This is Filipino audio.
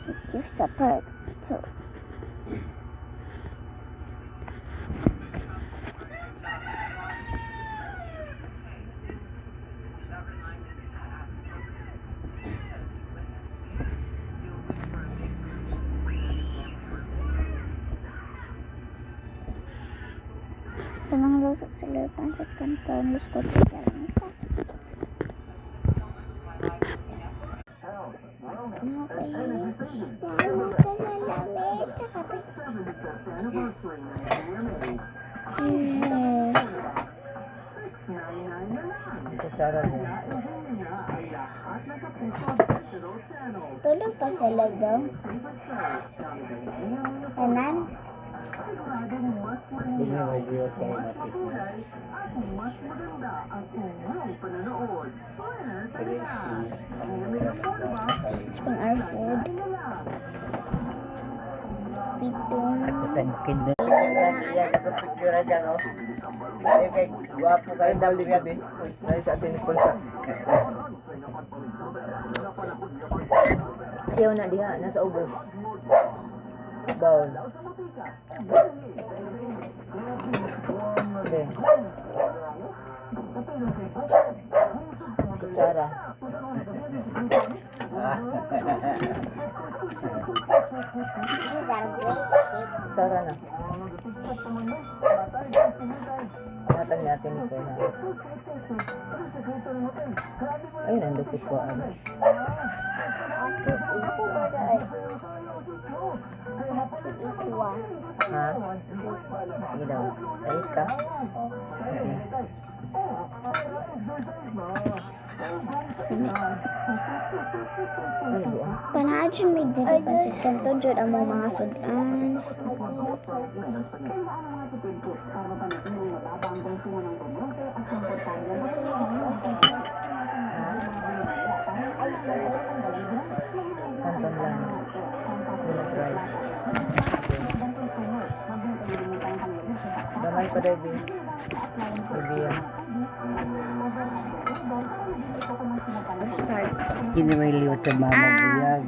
Give support to sa mga lusot sa lupan sa kanton lusot sa kalansa. Tulog pa sila daw. Tanan? Hindi mo mag-iwas kayo matik mo. Spring our food. Pitong. Tangkin na. Iya sa picture dyan, oh. Eh, kay guwapo kayo daw gabi. Dahil sa atin punsa. Ayaw na diha, nasa ubos. Bawl. Okay. Kutsara. These are great shapes. Kutsara na. Ingatan natin ito na. Ayun, ang lupit ko. Ano? Ha? Sige daw. Ayos ka? Okay. Ano ba? Panahadyon may dili pansit kanton jud ang mga sudan. Kanton lang. Bullet rice. Damay pa, Debbie. Debbie yan. Start. Hindi may liwat sa mama buyag.